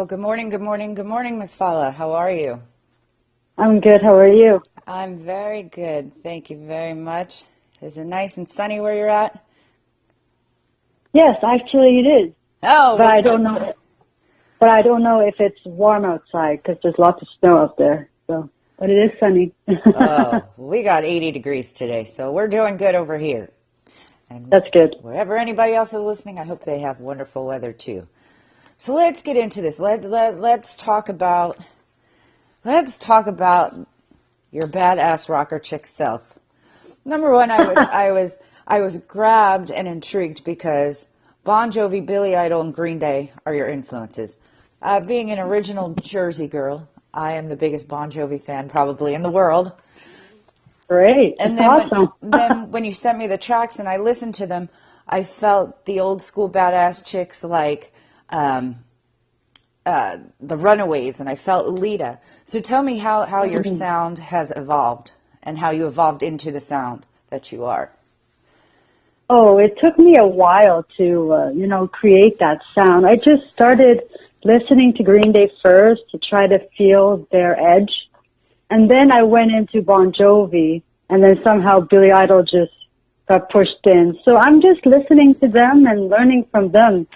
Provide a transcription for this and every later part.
Well, good morning, good morning, good morning, Miss Fallah. How are you? I'm good. How are you? I'm very good. Thank you very much. Is it nice and sunny where you're at? Yes, actually it is. Oh, But is I it? don't know. But I don't know if it's warm outside because there's lots of snow out there. So, but it is sunny. Oh, we got 80 degrees today, so we're doing good over here. And That's good. wherever anybody else is listening, I hope they have wonderful weather too. So let's get into this. Let's talk about your badass rocker chick self. Number one, I was grabbed and intrigued because Bon Jovi, Billy Idol, and Green Day are your influences. Being an original Jersey girl, I am the biggest Bon Jovi fan probably in the world. Great. And It's then awesome. when you sent me the tracks and I listened to them, I felt the old school badass chicks like the Runaways, and I felt Lita. So tell me how your sound has evolved and how you evolved into the sound that you are. Oh, it took me a while to, create that sound. I just started listening to Green Day first to try to feel their edge. And then I went into Bon Jovi, and then somehow Billy Idol just got pushed in. So I'm just listening to them and learning from them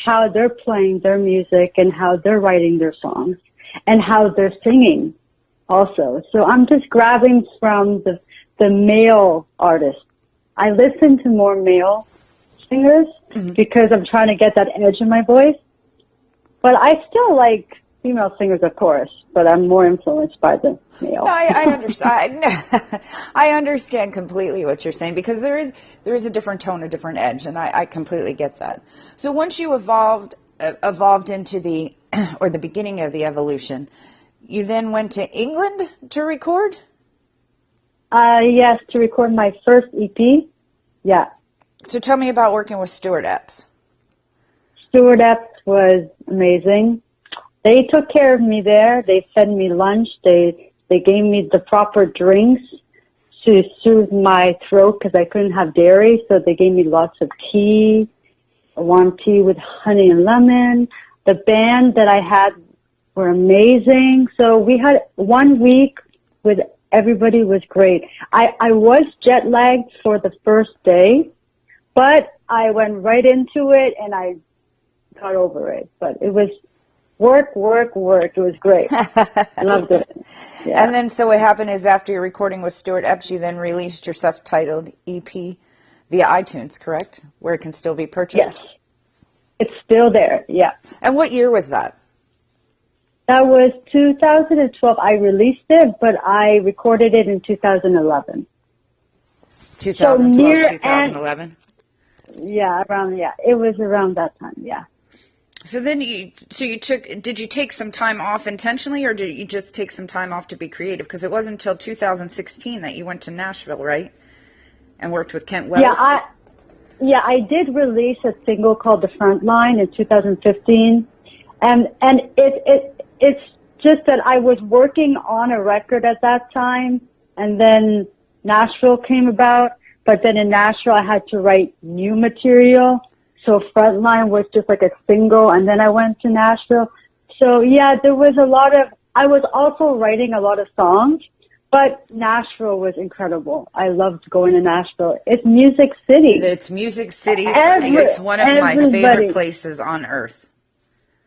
how they're playing their music and how they're writing their songs and how they're singing also. So I'm just grabbing from the male artists. I listen to more male singers because I'm trying to get that edge in my voice. But I still like female singers, of course, but I'm more influenced by the male. No, I understand. I understand completely what you're saying because there is a different tone, a different edge, and I completely get that. So once you evolved into the or the beginning of the evolution, you then went to England to record? Yes, to record my first EP. Yeah. So tell me about working with Stuart Epps. Stuart Epps was amazing. They took care of me there. They fed me lunch. They gave me the proper drinks to soothe my throat because I couldn't have dairy. So they gave me lots of tea, warm tea with honey and lemon. The band that I had were amazing. So we had 1 week with everybody was great. I was jet lagged for the first day, but I went right into it and I got over it. But it was work. It was great. I loved it. Yeah. And then so what happened is after your recording with Stuart Epps, you then released your self-titled EP via iTunes, correct? Where it can still be purchased? Yes. It's still there. Yeah. And what year was that? That was 2012. I released it, but I recorded it in 2011. 2012, So near 2011? Yeah, it was around that time, yeah. So then did you take some time off intentionally, or did you just take some time off to be creative? Because it wasn't until 2016 that you went to Nashville, right? And worked with Kent Wells? I did release a single called The Front Line in 2015. And it's just that I was working on a record at that time, and then Nashville came about, but then in Nashville I had to write new material. So Frontline was just like a single, and then I went to Nashville. So yeah, I was also writing a lot of songs, but Nashville was incredible. I loved going to Nashville. It's Music City. It's Music City. It's one of my favorite places on earth.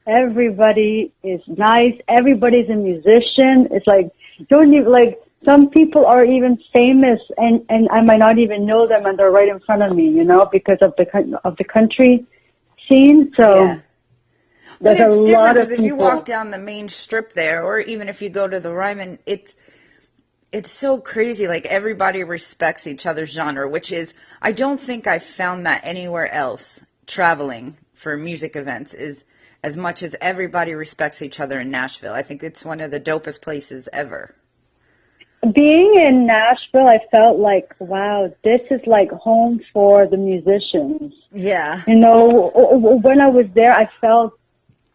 Everybody is nice. Everybody's a musician. It's like, some people are even famous and I might not even know them and they're right in front of me, because of the country scene. So yeah. There's a lot of people. If you walk down the main strip there, or even if you go to the Ryman, it's so crazy. Like everybody respects each other's genre, which is, I don't think I've found that anywhere else traveling for music events is as much as everybody respects each other in Nashville. I think it's one of the dopest places ever. Being in Nashville, I felt like, wow, this is like home for the musicians. Yeah. When I was there, I felt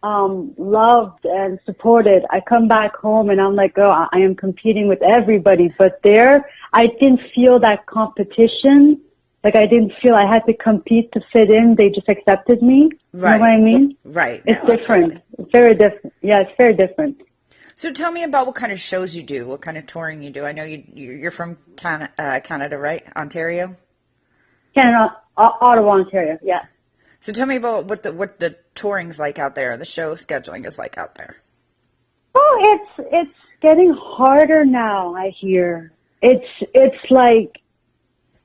loved and supported. I come back home and I'm like, oh, I am competing with everybody. But there, I didn't feel that competition. Like I didn't feel I had to compete to fit in. They just accepted me. Right. You know what I mean? Right. It's No, different. absolutely. It's very different. Yeah, it's very different. So tell me about what kind of shows you do, what kind of touring you do. I know you're from Canada, right? Ontario? Canada, Ottawa, Ontario. Yeah. So tell me about what the touring's like out there, the show scheduling is like out there. Oh, it's getting harder now, I hear. It's like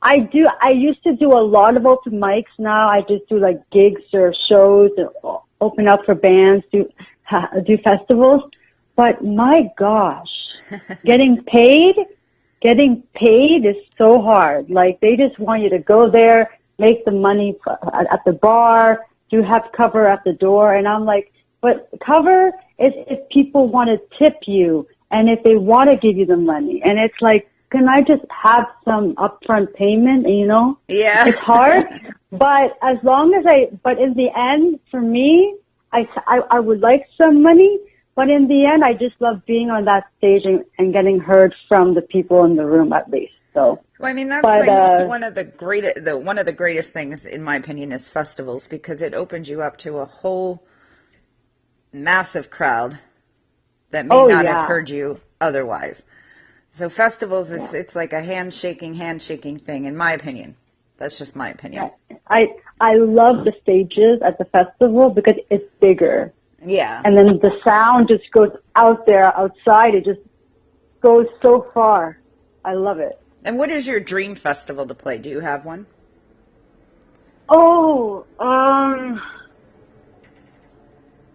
I used to do a lot of open mics. Now I just do like gigs or shows, open up for bands, do festivals. But my gosh, getting paid is so hard. Like they just want you to go there, make the money at the bar, have cover at the door, and I'm like, but cover is if people want to tip you and if they want to give you the money, and it's like, can I just have some upfront payment? You know, Yeah. it's hard, but but in the end, for me, I would like some money. But in the end, I just love being on that stage and getting heard from the people in the room, at least. So, well, I mean, that's one of the greatest things, in my opinion, is festivals, because it opens you up to a whole massive crowd that may not have heard you otherwise. So festivals, it's like a handshaking thing, in my opinion. That's just my opinion. I love the stages at the festival because it's bigger. Yeah. And then the sound just goes out there, outside. It just goes so far. I love it. And what is your dream festival to play? Do you have one? Oh,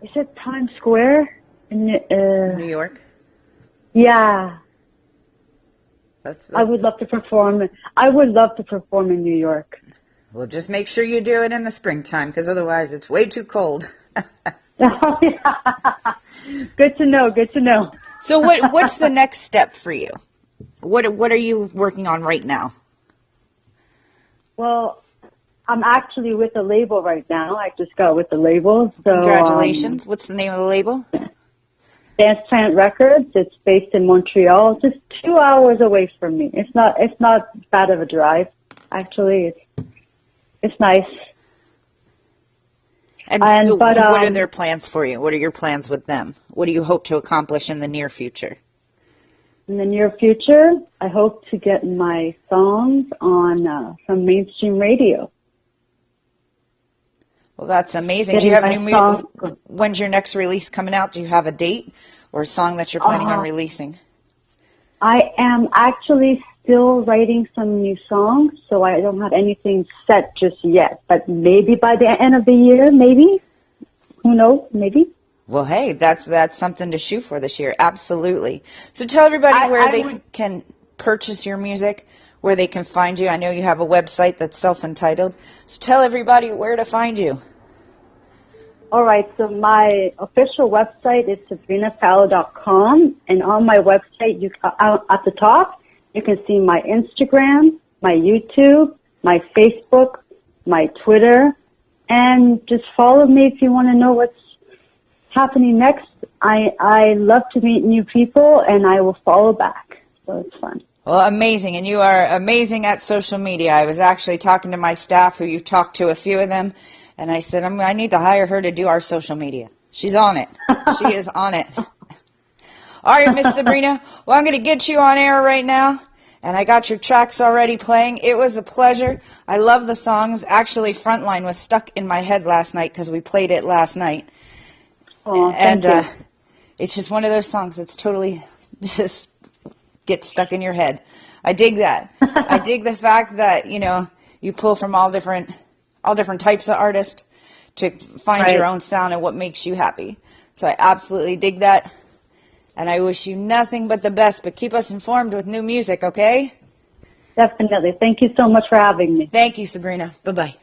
is it Times Square? New York? Yeah. That's I would love to perform. I would love to perform in New York. Well, just make sure you do it in the springtime, because otherwise it's way too cold. Oh, yeah. Good to know. Good to know. So what's the next step for you? What are you working on right now? Well, I'm actually with a label right now. I just got with the label. So congratulations. What's the name of the label? Dance Plant Records. It's based in Montreal, just 2 hours away from me. It's not bad of a drive. Actually, it's nice. And so what are their plans for you? What are your plans with them? What do you hope to accomplish in the near future? In the near future, I hope to get my songs on some mainstream radio. Well, that's amazing. Do you have new music? When's your next release coming out? Do you have a date or a song that you're planning on releasing? I am actually still writing some new songs, so I don't have anything set just yet. But maybe by the end of the year, maybe. Who knows? Maybe. Well, hey, that's something to shoot for this year. Absolutely. So tell everybody where they can purchase your music, where they can find you. I know you have a website that's self-entitled. So tell everybody where to find you. All right, so my official website is sabrinafallah.com, and on my website, at the top, you can see my Instagram, my YouTube, my Facebook, my Twitter, and just follow me if you want to know what's happening next. I love to meet new people, and I will follow back, so it's fun. Well, amazing, and you are amazing at social media. I was actually talking to my staff, who you've talked to a few of them, and I said, I need to hire her to do our social media. She's on it. She is on it. All right, Miss Sabrina. Well, I'm going to get you on air right now, and I got your tracks already playing. It was a pleasure. I love the songs. Actually, Frontline was stuck in my head last night because we played it last night. Oh, thank you. It's just one of those songs that's totally just gets stuck in your head. I dig that. I dig the fact that, you pull from all different types of artists to find your own sound and what makes you happy. So I absolutely dig that. And I wish you nothing but the best, but keep us informed with new music, okay? Definitely. Thank you so much for having me. Thank you, Sabrina. Bye-bye.